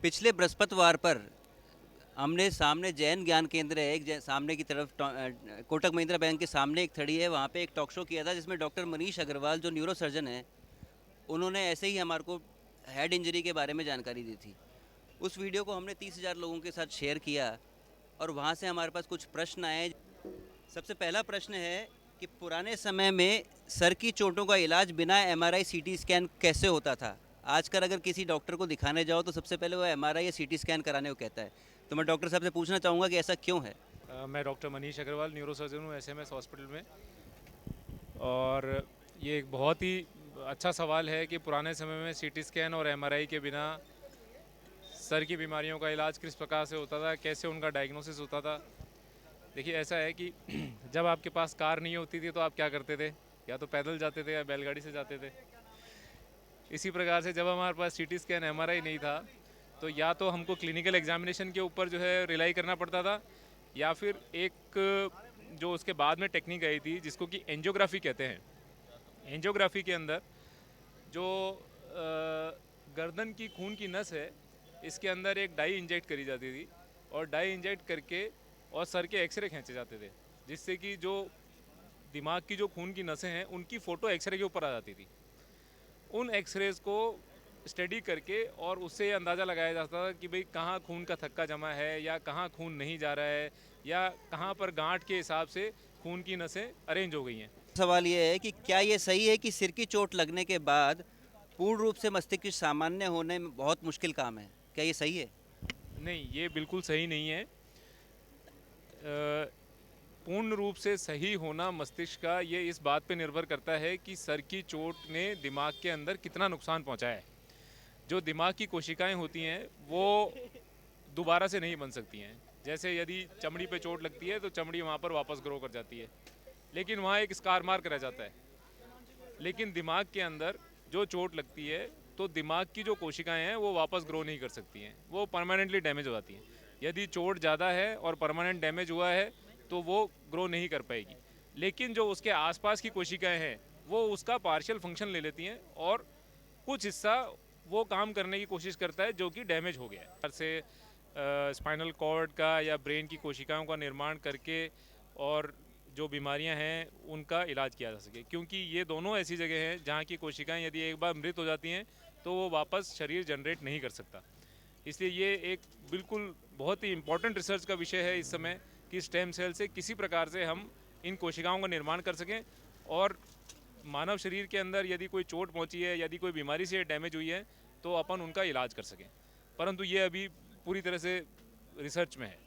पिछले बृहस्पतिवार पर हमने सामने जैन ज्ञान केंद्र है एक सामने की तरफ कोटक महिंद्रा बैंक के सामने एक थड़ी है, वहाँ पे एक टॉक शो किया था जिसमें डॉक्टर मनीष अग्रवाल जो न्यूरो सर्जन है, उन्होंने ऐसे ही हमारे को हेड इंजरी के बारे में जानकारी दी थी। उस वीडियो को हमने 30,000 लोगों के साथ शेयर किया और वहाँ से हमारे पास कुछ प्रश्न आए। सबसे पहला प्रश्न है कि पुराने समय में सर की चोटों का इलाज बिना एमआरआई सीटी स्कैन कैसे होता था। आजकल अगर किसी डॉक्टर को दिखाने जाओ तो सबसे पहले वो एमआरआई या सीटी स्कैन कराने को कहता है। तो मैं डॉक्टर साहब से पूछना चाहूँगा कि ऐसा क्यों है। मैं doctor Manish Agarwal neurosurgeon हूँ एसएमएस हॉस्पिटल में। और ये एक बहुत ही अच्छा सवाल है कि पुराने समय में सीटी स्कैन और एमआरआई के बिना सर की बीमारियों का इलाज किस प्रकार से होता था, कैसे उनका डायग्नोसिस होता था। देखिए, ऐसा है कि जब आपके पास कार नहीं होती थी तो आप क्या करते थे? या तो पैदल जाते थे या बैलगाड़ी से जाते थे। इसी प्रकार से जब हमारे पास सीटी स्कैन एमआरआई नहीं था तो या तो हमको क्लिनिकल एग्जामिनेशन के ऊपर जो है रिलाई करना पड़ता था, या फिर एक जो उसके बाद में टेक्निक आई थी जिसको कि एंजियोग्राफी कहते हैं। एंजियोग्राफी के अंदर जो गर्दन की खून की नस है, इसके अंदर एक डाई इंजेक्ट करी जाती थी और डाई इंजेक्ट करके और सर के एक्सरे खींचे जाते थे, जिससे कि जो दिमाग की जो खून की नसें हैं उनकी फ़ोटो एक्सरे के ऊपर आ जाती थी। उन एक्सरेज को स्टडी करके और उससे ये अंदाज़ा लगाया जाता था कि भाई कहाँ खून का थक्का जमा है या कहाँ खून नहीं जा रहा है, या कहाँ पर गांठ के हिसाब से खून की नसें अरेंज हो गई हैं। सवाल ये है कि क्या ये सही है कि सिर की चोट लगने के बाद पूर्ण रूप से मस्तिष्क सामान्य होने में बहुत मुश्किल काम है। क्या ये सही है? नहीं, ये बिल्कुल सही नहीं है। पूर्ण रूप से सही होना मस्तिष्क का ये इस बात पे निर्भर करता है कि सर की चोट ने दिमाग के अंदर कितना नुकसान पहुंचाया है। जो दिमाग की कोशिकाएं होती हैं वो दोबारा से नहीं बन सकती हैं। जैसे यदि चमड़ी पे चोट लगती है तो चमड़ी वहाँ पर वापस ग्रो कर जाती है, लेकिन वहाँ एक स्कार मार्क रह जाता है। लेकिन दिमाग के अंदर जो चोट लगती है तो दिमाग की जो कोशिकाएं हैं वो वापस ग्रो नहीं कर सकती हैं, वो परमानेंटली डैमेज हो जाती हैं। यदि चोट ज़्यादा है और परमानेंट डैमेज हुआ है तो वो ग्रो नहीं कर पाएगी। लेकिन जो उसके आसपास की कोशिकाएं हैं वो उसका पार्शियल फंक्शन ले लेती हैं और कुछ हिस्सा वो काम करने की कोशिश करता है जो कि डैमेज हो गया है। से स्पाइनल कॉर्ड का या ब्रेन की कोशिकाओं का निर्माण करके और जो बीमारियां हैं उनका इलाज किया जा सके, क्योंकि ये दोनों ऐसी जगह हैं जहाँ की कोशिकाएं यदि एक बार मृत हो जाती हैं तो वो वापस शरीर जनरेट नहीं कर सकता। इसलिए ये एक बिल्कुल बहुत ही इम्पोर्टेंट रिसर्च का विषय है इस समय कि स्टेम सेल से किसी प्रकार से हम इन कोशिकाओं का निर्माण कर सकें और मानव शरीर के अंदर यदि कोई चोट पहुंची है, यदि कोई बीमारी से डैमेज हुई है तो अपन उनका इलाज कर सकें। परंतु ये अभी पूरी तरह से रिसर्च में है।